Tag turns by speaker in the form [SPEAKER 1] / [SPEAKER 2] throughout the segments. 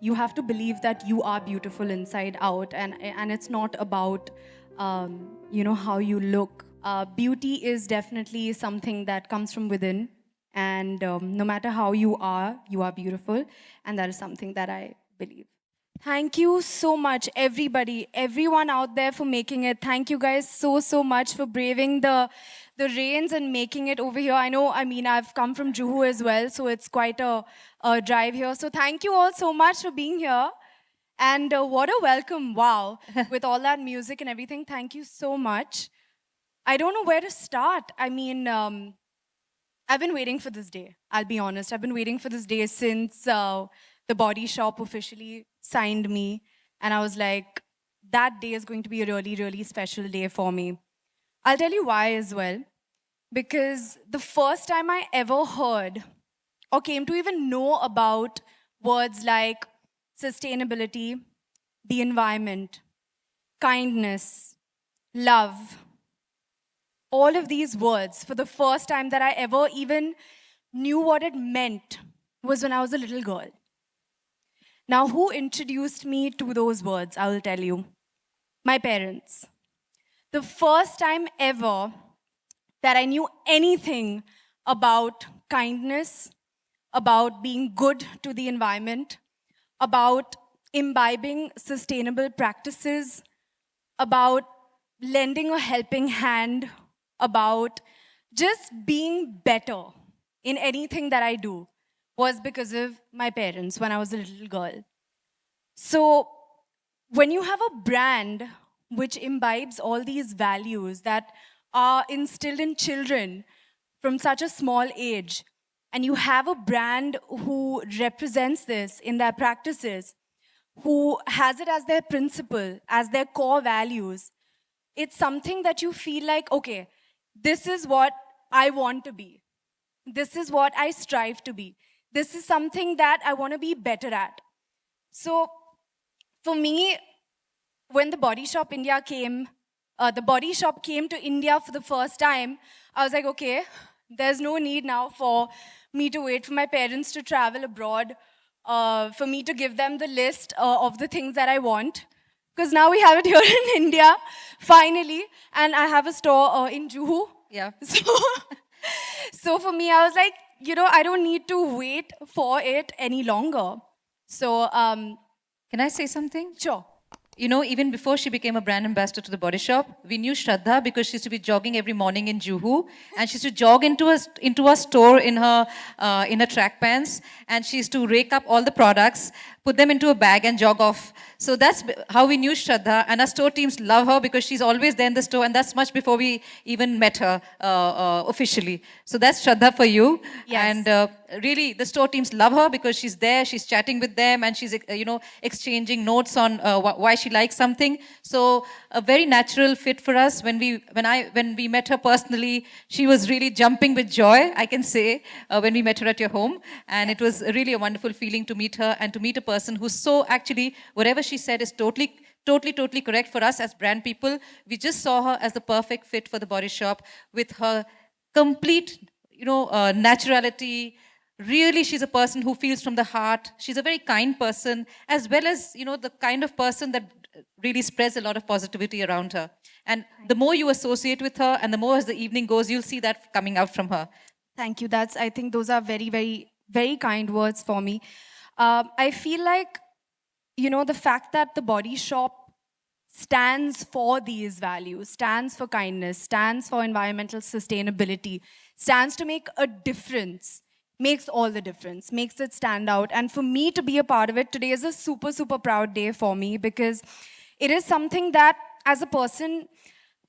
[SPEAKER 1] you have to believe that you are beautiful inside out, and it's not about how you look. Beauty is definitely something that comes from within, and no matter how you are beautiful, and that is something that I believe. Thank you so much, everybody, everyone out there for making it. Thank you guys so much for braving the rains and making it over here. I mean, I've come from Juhu as well, so it's quite a drive here. So thank you all so much for being here. And what a welcome, wow, with all that music and everything. Thank you so much. I don't know where to start. I mean, I've been waiting for this day. I'll be honest. I've been waiting for this day since the Body Shop officially signed me. And I was like, that day is going to be a really special day for me. I'll tell you why as well. Because the first time I ever heard or came to even know about words like sustainability, the environment, kindness, love, all of these words for the first time that I ever even knew what it meant was when I was a little girl. Now, who introduced me to those words? I will tell you. My parents. The first time ever that I knew anything about kindness, about being good to the environment, about imbibing sustainable practices, about lending a helping hand, about just being better in anything that I do was because of my parents when I was a little girl. So when you have a brand which imbibes all these values that are instilled in children from such a small age, and you have a brand who represents this in their practices, who has it as their principle, as their core values, it's something that you feel like, okay, this is what I want to be. This is what I strive to be. This is something that I want to be better at. So for me, when the Body Shop came to India for the first time, I was like, okay, there's no need now for me to wait for my parents to travel abroad, for me to give them the list of the things that I want. Because now we have it here in India, finally, and I have a store in Juhu.
[SPEAKER 2] Yeah.
[SPEAKER 1] So for me, I was like, I don't need to wait for it any longer. So,
[SPEAKER 2] Can I say something?
[SPEAKER 1] sure.
[SPEAKER 2] You know, even before she became a brand ambassador to the Body Shop, we knew Shraddha because she used to be jogging every morning in Juhu, and she used to jog into a store in her track pants, and she used to rake up all the products, put them into a bag, and jog off. So that's how we knew Shraddha, and our store teams love her because she's always there in the store, and that's much before we even met her officially. So that's Shraddha for you.
[SPEAKER 1] Yes.
[SPEAKER 2] And really, the store teams love her because she's there, she's chatting with them, and she's exchanging notes on why she likes something. So a very natural fit for us. When we met her personally, she was really jumping with joy, I can say, when we met her at your home, and it was really a wonderful feeling to meet her and to meet a person who's so actually whatever she said is totally correct for us as brand people. We just saw her as the perfect fit for the Body Shop with her complete naturality. Really, she's a person who feels from the heart. She's a very kind person, as well as, the kind of person that really spreads a lot of positivity around her. And the more you associate with her and the more as the evening goes, you'll see that coming out from her.
[SPEAKER 1] Thank you. I think those are very kind words for me. I feel like, the fact that the Body Shop stands for these values, stands for kindness, stands for environmental sustainability, stands to make a difference, makes all the difference, makes it stand out. And for me to be a part of it, today is a super proud day for me because it is something that as a person,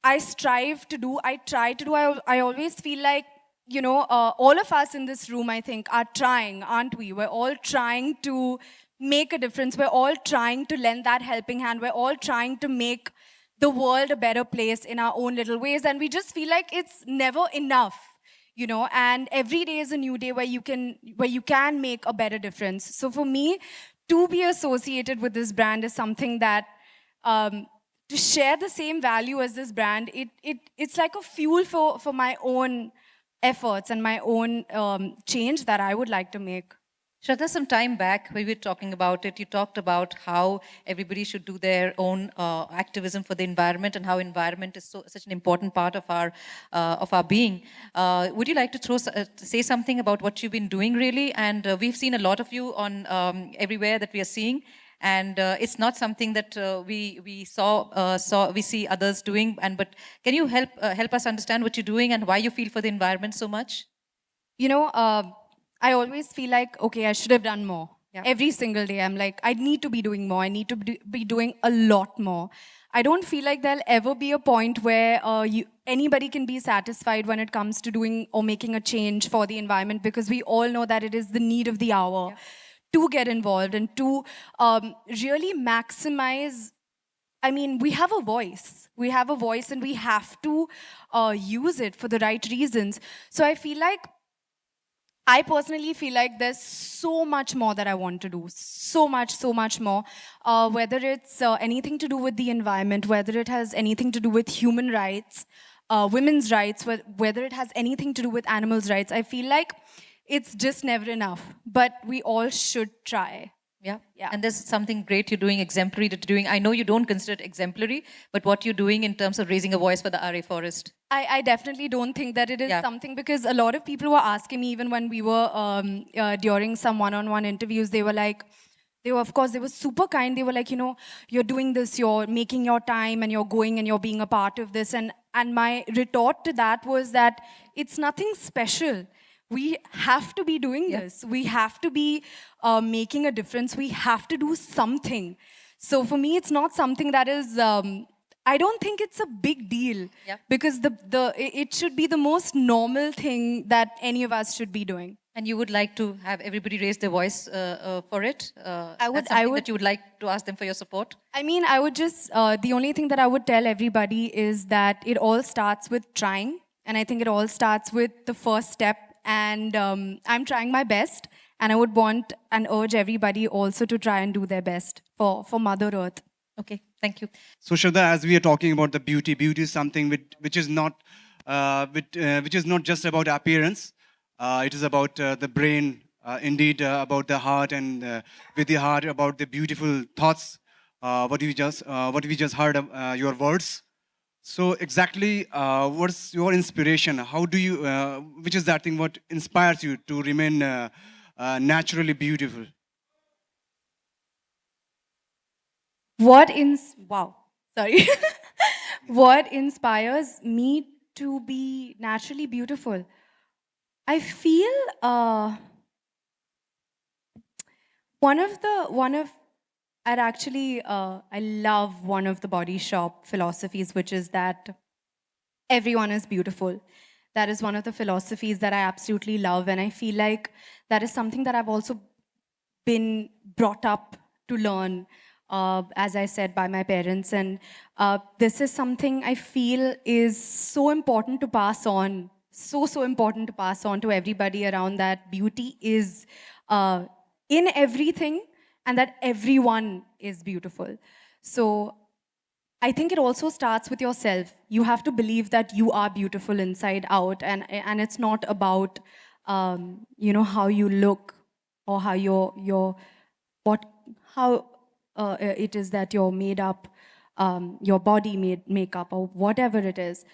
[SPEAKER 1] I strive to do, I try to do. I always feel like, all of us in this room, I think, are trying, aren't we? We're all trying to make a difference. We're all trying to lend that helping hand. We're all trying to make the world a better place in our own little ways. And we just feel like it's never enough, and every day is a new day where you can make a better difference. So for me, to be associated with this brand is something that, to share the same value as this brand, it's like a fuel for my own efforts and my own change that I would like to make.
[SPEAKER 2] Shraddha, some time back, we were talking about it. You talked about how everybody should do their own activism for the environment, and how environment is such an important part of our being. Would you like to say something about what you've been doing, really? And we've seen a lot of you on everywhere that we are seeing, and it's not something that we see others doing. But can you help us understand what you're doing and why you feel for the environment so much?
[SPEAKER 1] You know, I always feel like, okay, I should have done more.
[SPEAKER 2] Yeah.
[SPEAKER 1] Every single day, I'm like, I need to be doing more. I need to be doing a lot more. I don't feel like there'll ever be a point where anybody can be satisfied when it comes to doing or making a change for the environment, because we all know that it is the need of the hour. Yeah. To get involved and to really maximize. I mean, we have a voice. We have a voice and we have to use it for the right reasons. So I personally feel like there's so much more that I want to do. So much more. Whether it's anything to do with the environment, whether it has anything to do with human rights, women's rights, whether it has anything to do with animals' rights. I feel like it's just never enough. But we all should try.
[SPEAKER 2] Yeah.
[SPEAKER 1] Yeah.
[SPEAKER 2] And there's something great you're doing, exemplary that you're doing. I know you don't consider it exemplary, but what you're doing in terms of raising a voice for the RA forest.
[SPEAKER 1] I definitely don't think that it is
[SPEAKER 2] Yeah.
[SPEAKER 1] something, because a lot of people were asking me, even when we were during some one-on-one interviews, they were like, of course, they were super kind. They were like, you're doing this, you're making your time and you're going and you're being a part of this. And my retort to that was that it's nothing special. We have to be doing this. We have to be making a difference. We have to do something. So for me, it's not something that is, I don't think it's a big deal.
[SPEAKER 2] Yeah.
[SPEAKER 1] Because it should be the most normal thing that any of us should be doing.
[SPEAKER 2] And you would like to have everybody raise their voice for it?
[SPEAKER 1] I would-
[SPEAKER 2] That's something that you would like to ask them for your support?
[SPEAKER 1] I mean, I would just, the only thing that I would tell everybody is that it all starts with trying. And I think it all starts with the first step. And I'm trying my best. And I would want and urge everybody also to try and do their best for Mother Earth.
[SPEAKER 2] Okay, thank you.
[SPEAKER 3] So Shraddha, as we are talking about the beauty is something which is not just about appearance. It is about the brain, indeed about the heart, and with the heart about the beautiful thoughts. What we just heard your words. So exactly, what's your inspiration? How do you? Which is that thing? What inspires you to remain naturally beautiful?
[SPEAKER 1] Wow, sorry. What inspires me to be naturally beautiful? I feel I love one of the Body Shop philosophies, which is that everyone is beautiful. That is one of the philosophies that I absolutely love, and I feel like that is something that I've also been brought up to learn, as I said, by my parents. And this is something I feel is so important to pass on. So important to pass on to everybody around, that beauty is in everything and that everyone is beautiful. So I think it also starts with yourself. You have to believe that you are beautiful inside out, and it's not about how you look or how it is that you're made up, your body made makeup or whatever it is.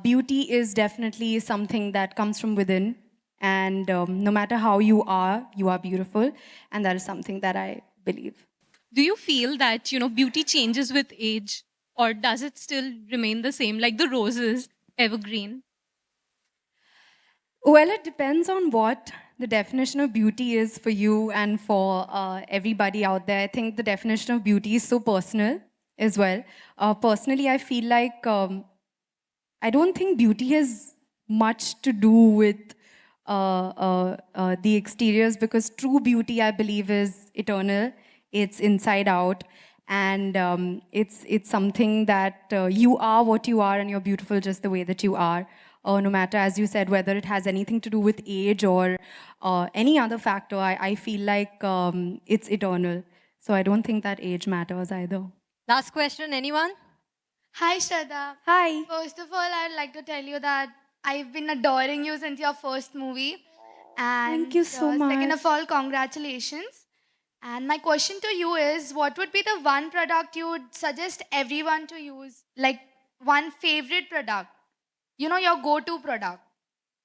[SPEAKER 1] Beauty is definitely something that comes from within, and no matter how you are beautiful, and that is something that I believe.
[SPEAKER 4] Do you feel that, beauty changes with age, or does it still remain the same, like the roses, evergreen?
[SPEAKER 1] Well, it depends on what the definition of beauty is for you and for everybody out there. I think the definition of beauty is so personal as well. Personally, I feel like I don't think beauty has much to do with the exteriors, because true beauty, I believe, is eternal. It's inside out, and it's something that you are what you are, and you're beautiful just the way that you are. No matter, as you said, whether it has anything to do with age or any other factor, I feel like it's eternal. So I don't think that age matters either.
[SPEAKER 5] Last question, anyone?
[SPEAKER 6] Hi, Shraddha.
[SPEAKER 1] Hi.
[SPEAKER 6] First of all, I'd like to tell you that I've been adoring you since your first movie. And
[SPEAKER 1] Thank you so
[SPEAKER 6] second
[SPEAKER 1] much.
[SPEAKER 6] of all, congratulations. And my question to you is, what would be the one product you would suggest everyone to use? Like one favorite product, you know, your go-to product.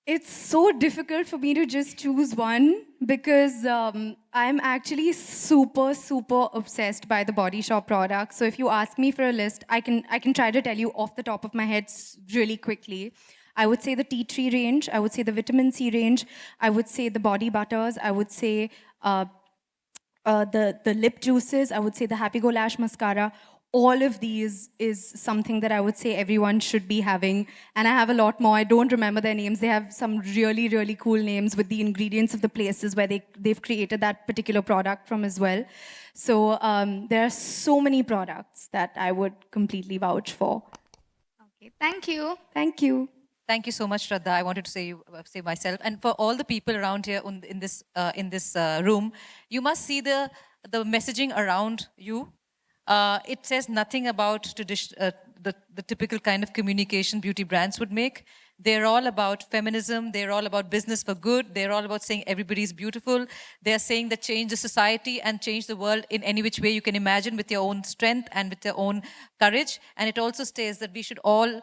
[SPEAKER 1] It's so difficult for me to just choose one because I'm actually super, super obsessed by the Body Shop product. So if you ask me for a list, I can try to tell you off the top of my head really quickly. I would say the tea tree range. I would say the vitamin C range. I would say the body butters. I would say the lip juices. I would say the Happy Go Lash mascara. All of these is something that I would say everyone should be having. And I have a lot more. I don't remember their names. They have some really, really cool names with the ingredients of the places where they've created that particular product from as well. So there are so many products that I would completely vouch for.
[SPEAKER 6] Okay, thank you.
[SPEAKER 1] Thank you.
[SPEAKER 2] Thank you so much, Shraddha. I wanted to say myself, and for all the people around here in this room, you must see the messaging around you. It says nothing about the typical kind of communication beauty brands would make. They're all about feminism. They're all about business for good. They're all about saying everybody's beautiful. They're saying that change the society and change the world in any which way you can imagine with your own strength and with your own courage. And it also states that we should all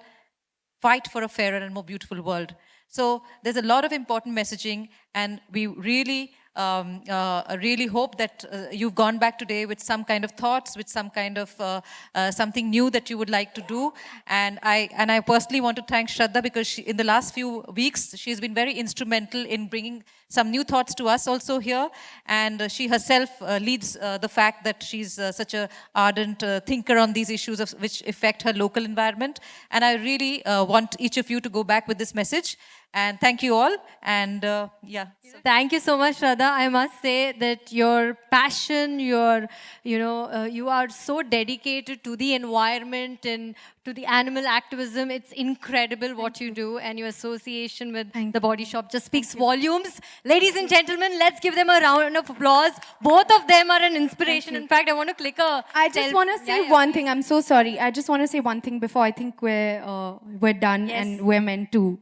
[SPEAKER 2] fight for a fairer and more beautiful world. So there's a lot of important messaging, and we really really hope that you've gone back today with some kind of thoughts, with some kind of something new that you would like to do. And I personally want to thank Shraddha, because in the last few weeks, she's been very instrumental in bringing some new thoughts to us also here. And she herself leads the fact that she's such a ardent thinker on these issues which affect her local environment. And I really want each of you to go back with this message. And thank you all. And yeah.
[SPEAKER 5] Thank you so much, Radha. I must say that your passion, you are so dedicated to the environment and to the animal activism. It's incredible what you do, and your association with the Body Shop just speaks volumes. Ladies and gentlemen, let's give them a round of applause. Both of them are an inspiration. In fact, I want to click a.
[SPEAKER 1] I just want to say one thing. I'm so sorry. I just want to say one thing before I think we're done and we're meant to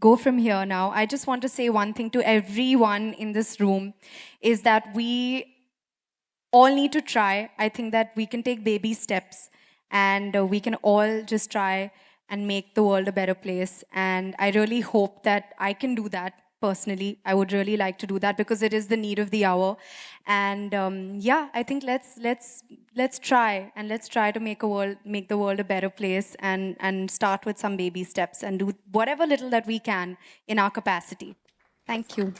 [SPEAKER 1] go from here now. I just want to say one thing to everyone in this room is that we all need to try. I think that we can take baby steps, and we can all just try and make the world a better place. And I really hope that I can do that personally. I would really like to do that because it is the need of the hour. And yeah, I think let's try, and let's try to make the world a better place, and start with some baby steps and do whatever little that we can in our capacity. Thank you.